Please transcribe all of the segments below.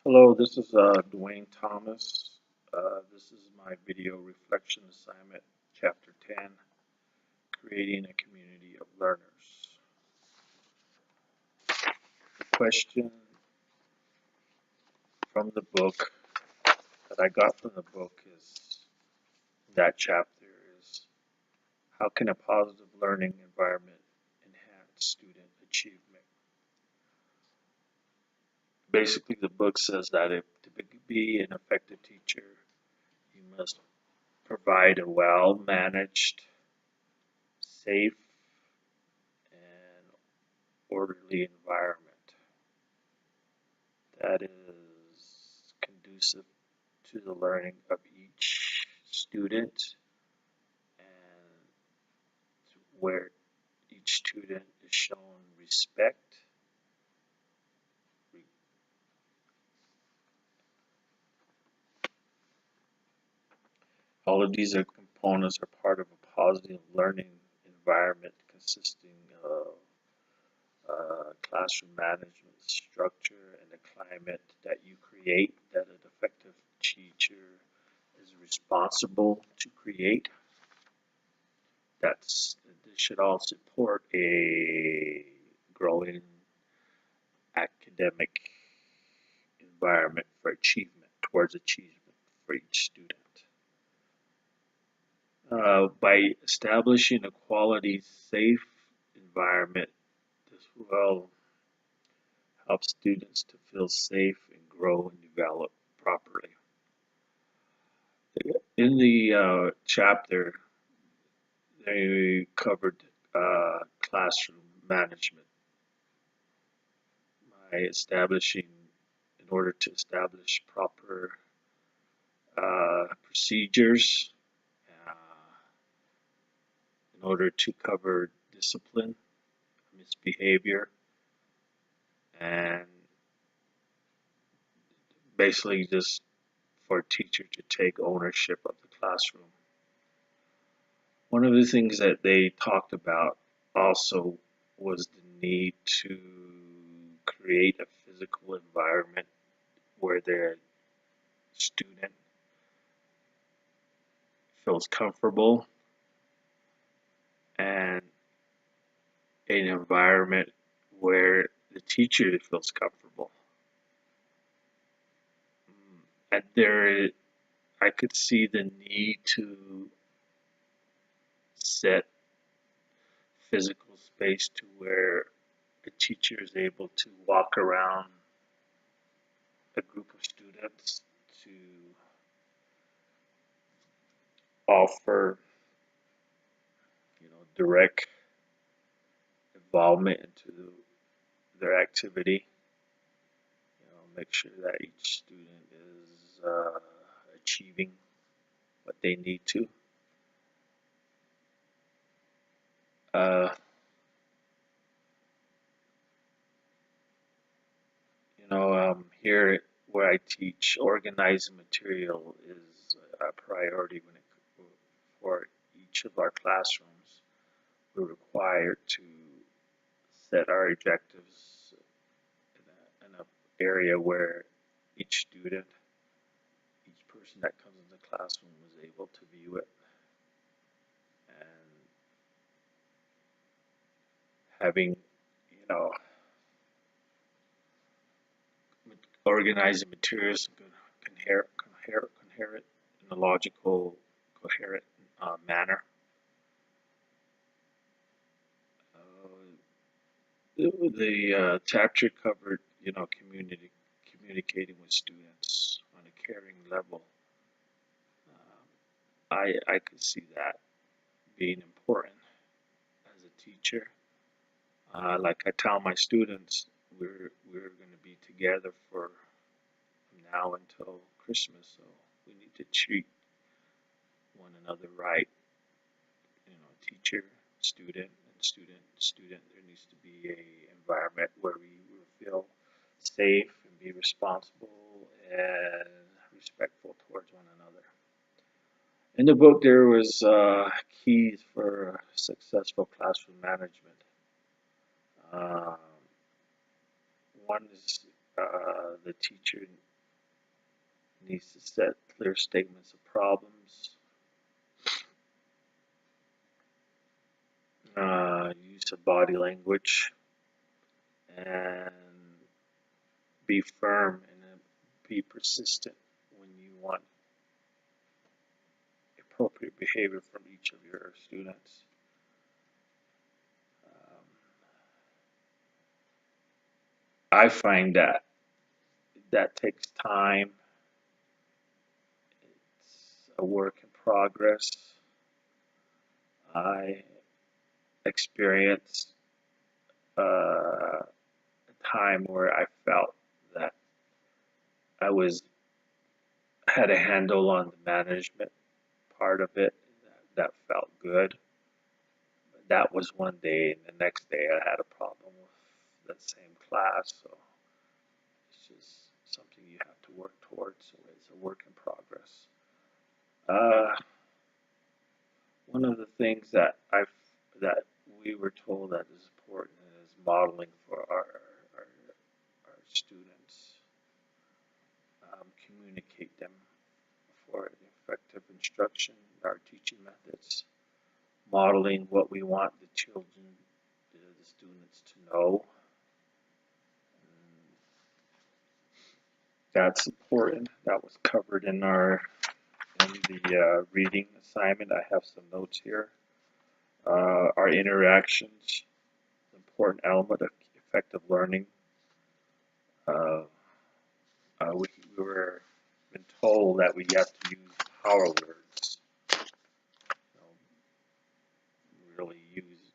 Hello, this is Dwayne Thomas. This is my video reflection assignment, Chapter 10, Creating a Community of Learners. The question from the book that I got from the book is that chapter is how can a positive learning environment enhance student achievement? Basically, the book says that to be an effective teacher, you must provide a well-managed, safe, and orderly environment that is conducive to the learning of each student and where each student is shown respect. All of these components are part of a positive learning environment consisting of classroom management structure and the climate that you create, that an effective teacher is responsible to create. This should all support a growing academic environment for achievement, towards achievement for each student. By establishing a quality, safe environment, this will help students to feel safe and grow and develop properly. In the chapter, they covered classroom management by in order to establish proper procedures, uh, in order to cover discipline, misbehavior, and basically just for a teacher to take ownership of the classroom. One of the things that they talked about also was the need to create a physical environment where the student feels comfortable and an environment where the teacher feels comfortable. And I could see the need to set physical space to where a teacher is able to walk around a group of students to offer, direct involvement into their activity. Make sure that each student is achieving what they need to. Uh, Here where I teach, organizing material is a priority for each of our classrooms. We're required to set our objectives in an area where each student, each person that comes in the classroom is able to view it. And having, organizing materials coherent in a logical, coherent manner. The chapter covered, communicating with students on a caring level. I could see that being important as a teacher. Like I tell my students, we're going to be together from now until Christmas, so we need to treat one another right. Teacher, student, and student. There needs to be a environment where we feel safe and be responsible and respectful towards one another. In the book, there was keys for successful classroom management. Um, One is the teacher It needs to set clear statements of problems. Use of body language, and be firm and be persistent when you want appropriate behavior from each of your students. I find that takes time. It's a work in progress. I experienced a time where I felt that I had a handle on the management part of it. That felt good. But that was one day, and the next day I had a problem with the same class. So it's just something you have to work towards. So it's a work in progress. Uh, One of the things that we were told that is important is modeling for our students. Communicate them for effective instruction, our teaching methods, modeling what we want the children, the students to know. That's important. That was covered in the reading assignment. I have some notes here. Our interactions, important element of effective learning. We were been told that we have to use power words. Really use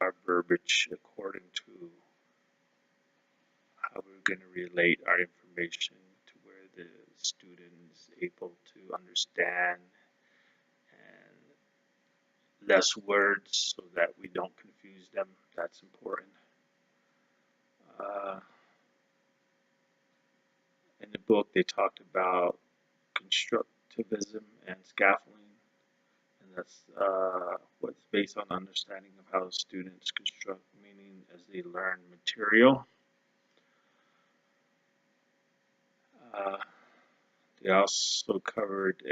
our verbiage according to how we're going to relate our information to where the student is able to understand, and less words so that we don't confuse them. That's important. In the book, they talked about constructivism and scaffolding, and that's what's based on understanding of how students construct meaning as they learn material. They also covered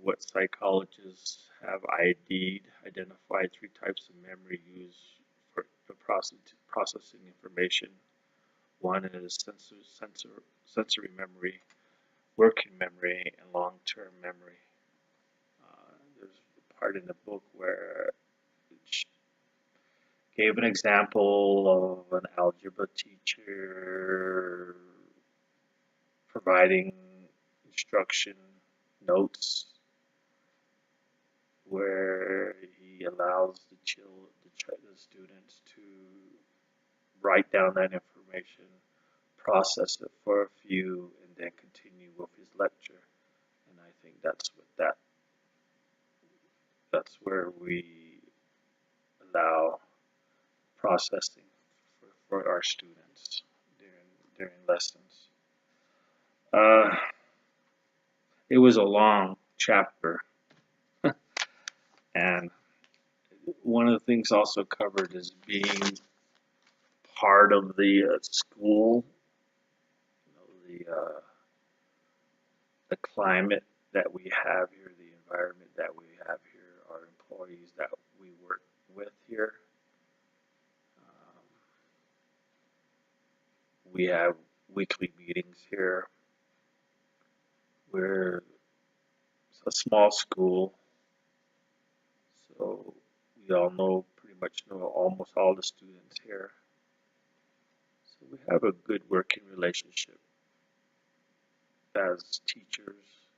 what psychologists have identified 3 types of memory used for processing information. One is sensory memory, working memory, and long-term memory. There's a part in the book where it gave an example of an algebra teacher providing instruction notes where he allows the students to write down that information, process it for a few, and then continue with his lecture. And I think that's where we allow processing for our students during lessons. It was a long chapter, and one of the things also covered is being part of the school, the climate that we have here, the environment that we have here, our employees that we work with here. We have weekly meetings here. We're a small school, so we all pretty much know almost all the students here. So we have a good working relationship as teachers.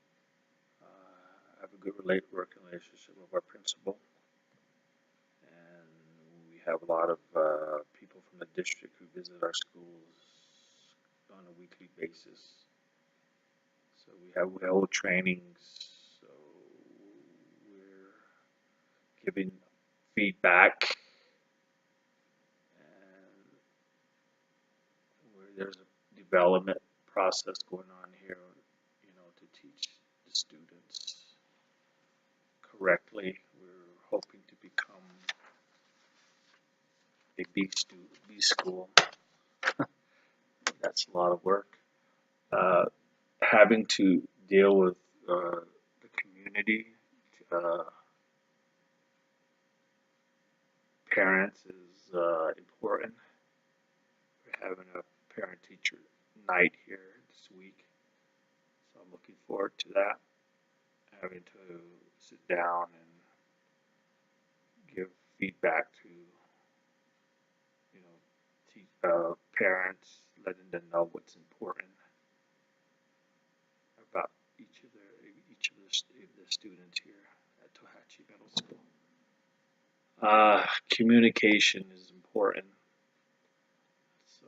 Have a good working relationship with our principal, and we have a lot of people from the district who visit our schools on a weekly basis. So we hold trainings, so we're giving feedback, and there's a development process going on here, to teach the students correctly. We're hoping to become a B school. That's a lot of work. having to deal with the community, uh, parents is important. We're having a parent-teacher night here this week, so I'm looking forward to that. Having to sit down and give feedback to, parents, letting them know what's important about each of the students here at Tohatchi Middle School. Communication is important. So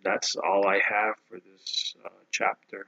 that's all I have for this chapter.